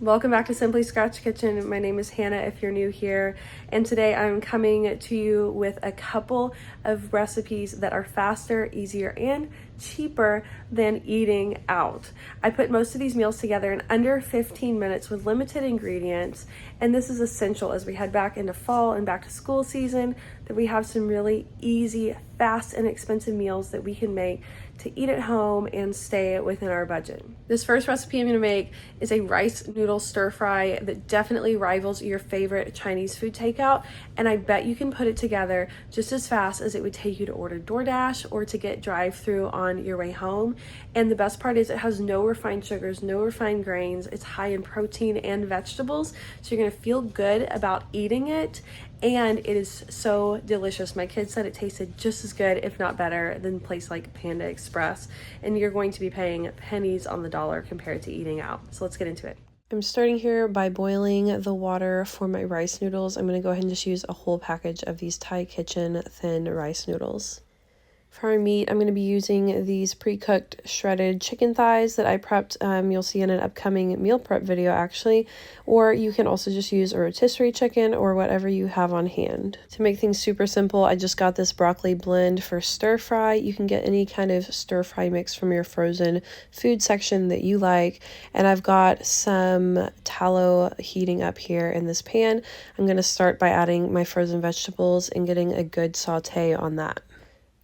Welcome back to Simply Scratch Kitchen. My name is Hannah if you're new here, and today I'm coming to you with a couple of recipes that are faster, easier, and cheaper than eating out. I put most of these meals together in under 15 minutes with limited ingredients, and this is essential as we head back into fall and back to school season, that we have some really easy, fast, and inexpensive meals that we can make to eat at home and stay within our budget. This first recipe I'm going to make is a rice noodle stir fry that definitely rivals your favorite Chinese food takeout, and I bet you can put it together just as fast as it would take you to order DoorDash or to get drive-through on your way home. And the best part is it has no refined sugars, no refined grains. It's high in protein and vegetables, so you're going to feel good about eating it. And it is so delicious. My kids said it tasted just as good, if not better, than a place like Panda Express. And you're going to be paying pennies on the dollar compared to eating out. So let's get into it. I'm starting here by boiling the water for my rice noodles. I'm going to go ahead and just use a whole package of these Thai Kitchen thin rice noodles. For our meat, I'm going to be using these pre-cooked shredded chicken thighs that I prepped. You'll see in an upcoming meal prep video actually, or you can also just use a rotisserie chicken or whatever you have on hand. To make things super simple, I just got this broccoli blend for stir fry. You can get any kind of stir fry mix from your frozen food section that you like, and I've got some tallow heating up here in this pan. I'm going to start by adding my frozen vegetables and getting a good saute on that.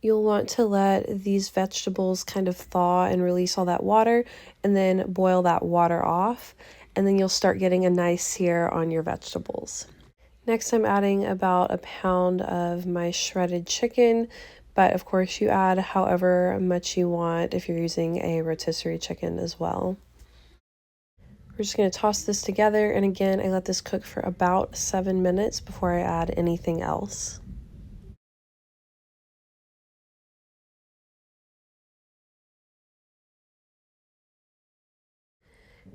You'll want to let these vegetables kind of thaw and release all that water, and then boil that water off, and then you'll start getting a nice sear on your vegetables. Next, I'm adding about a pound of my shredded chicken, but of course you add however much you want if you're using a rotisserie chicken as well. We're just going to toss this together, and again, I let this cook for about 7 minutes before I add anything else.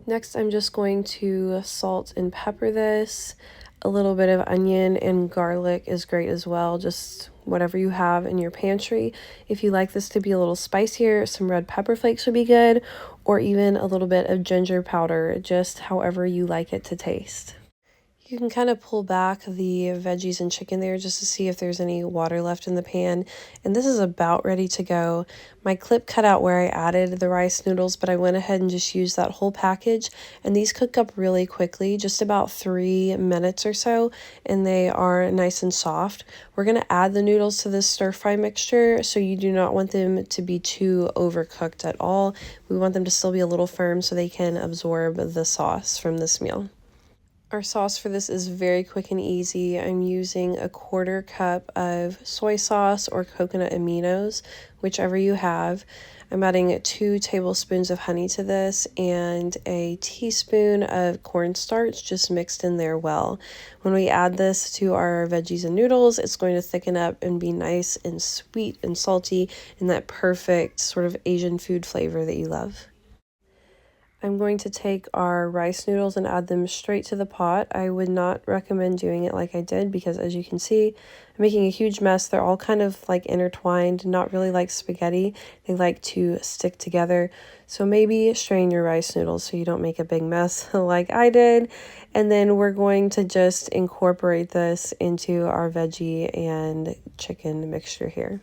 Next, I'm just going to salt and pepper this. A little bit of onion and garlic is great as well, just whatever you have in your pantry. If you like this to be a little spicier, some red pepper flakes would be good, or even a little bit of ginger powder, just however you like it to taste. You can kind of pull back the veggies and chicken there just to see if there's any water left in the pan. And this is about ready to go. My clip cut out where I added the rice noodles, but I went ahead and just used that whole package. And these cook up really quickly, just about 3 minutes or so, and they are nice and soft. We're going to add the noodles to this stir fry mixture, so you do not want them to be too overcooked at all. We want them to still be a little firm so they can absorb the sauce from this meal. Our sauce for this is very quick and easy. I'm using a 1/4 cup of soy sauce or coconut aminos, whichever you have. I'm adding 2 tablespoons of honey to this and a teaspoon of cornstarch just mixed in there well. When we add this to our veggies and noodles, it's going to thicken up and be nice and sweet and salty in that perfect sort of Asian food flavor that you love. I'm going to take our rice noodles and add them straight to the pot. I would not recommend doing it like I did because, as you can see, I'm making a huge mess. They're all kind of like intertwined, not really like spaghetti. They like to stick together. So maybe strain your rice noodles so you don't make a big mess like I did. And then we're going to just incorporate this into our veggie and chicken mixture here.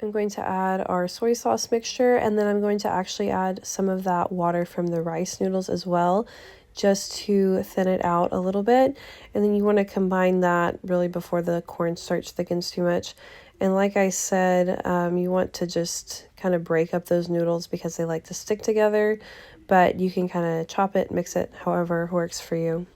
I'm going to add our soy sauce mixture, and then I'm going to actually add some of that water from the rice noodles as well, just to thin it out a little bit. And then you want to combine that really before the cornstarch thickens too much. And like I said, you want to just kind of break up those noodles because they like to stick together, but you can kind of chop it, mix it, however works for you.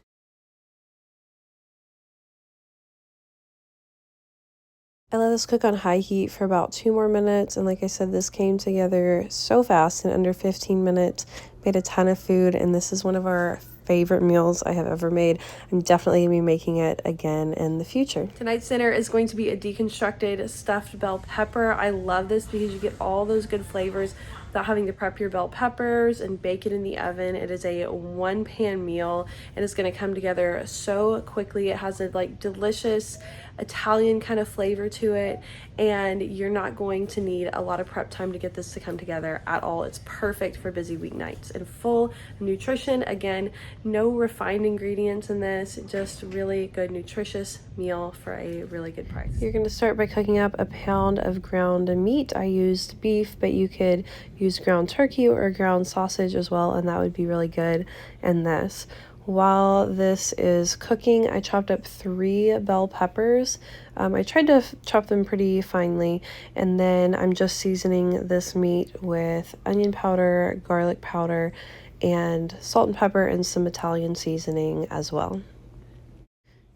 I let this cook on high heat for about 2 more minutes, and like I said, this came together so fast in under 15 minutes. Made a ton of food, and this is one of our favorite meals I have ever made. I'm definitely going to be making it again in the future. Tonight's dinner is going to be a deconstructed stuffed bell pepper. I love this because you get all those good flavors without having to prep your bell peppers and bake it in the oven. It is a 1-pan meal, and it's going to come together so quickly. It has a delicious Italian kind of flavor to it, and you're not going to need a lot of prep time to get this to come together at all. It's perfect for busy weeknights and full nutrition. Again, no refined ingredients in this, just really good nutritious meal for a really good price. You're going to start by cooking up a pound of ground meat. I used beef, but you could use ground turkey or ground sausage as well, and that would be really good in this. While this is cooking, I chopped up 3 bell peppers. I tried to chop them pretty finely, and then I'm just seasoning this meat with onion powder, garlic powder, and salt and pepper, and some Italian seasoning as well.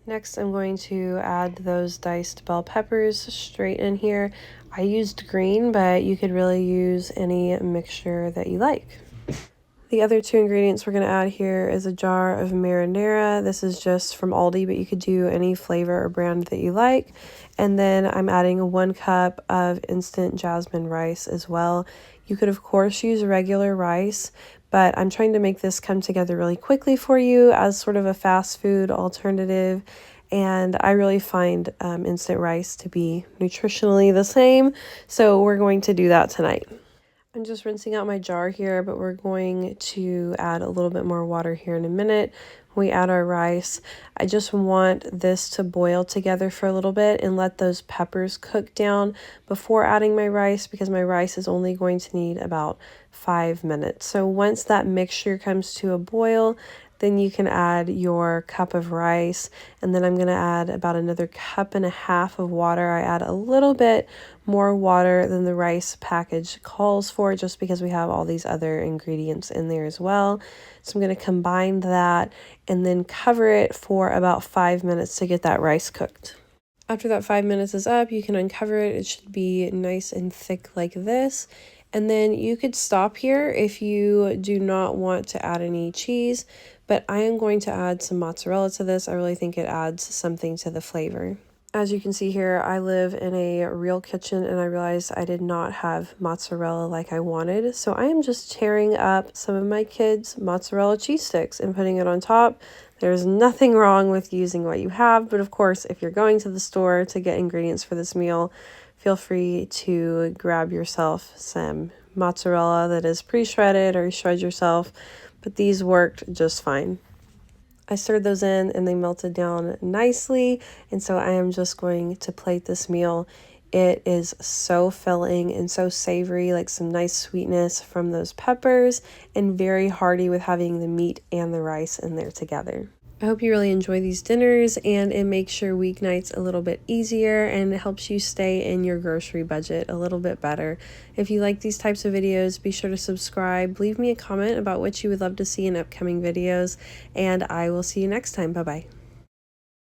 Next, I'm going to add those diced bell peppers straight in here. I used green, but you could really use any mixture that you like. The other 2 ingredients we're going to add here is a jar of marinara. This is just from Aldi, but you could do any flavor or brand that you like. And then I'm adding 1 cup of instant jasmine rice as well. You could, of course, use regular rice, but I'm trying to make this come together really quickly for you as sort of a fast food alternative. And I really find instant rice to be nutritionally the same, so we're going to do that tonight. I'm just rinsing out my jar here, but we're going to add a little bit more water here in a minute. We add our rice. I just want this to boil together for a little bit and let those peppers cook down before adding my rice, because my rice is only going to need about 5 minutes. So once that mixture comes to a boil, then you can add your cup of rice, and then I'm going to add about another 1.5 cups of water. I add a little bit more water than the rice package calls for, just because we have all these other ingredients in there as well. So I'm going to combine that and then cover it for about 5 minutes to get that rice cooked. After that 5 minutes is up, you can uncover it. It should be nice and thick like this. And then you could stop here if you do not want to add any cheese, but I am going to add some mozzarella to this. I really think it adds something to the flavor. As you can see here, I live in a real kitchen, and I realized I did not have mozzarella like I wanted. So I am just tearing up some of my kids' mozzarella cheese sticks and putting it on top. There's nothing wrong with using what you have, but of course, if you're going to the store to get ingredients for this meal, feel free to grab yourself some mozzarella that is pre-shredded, or shred yourself, but these worked just fine. I stirred those in and they melted down nicely, and so I am just going to plate this meal. It is so filling and so savory, like some nice sweetness from those peppers, and very hearty with having the meat and the rice in there together. I hope you really enjoy these dinners, and it makes your weeknights a little bit easier, and it helps you stay in your grocery budget a little bit better. If you like these types of videos, be sure to subscribe. Leave me a comment about what you would love to see in upcoming videos, and I will see you next time. Bye-bye.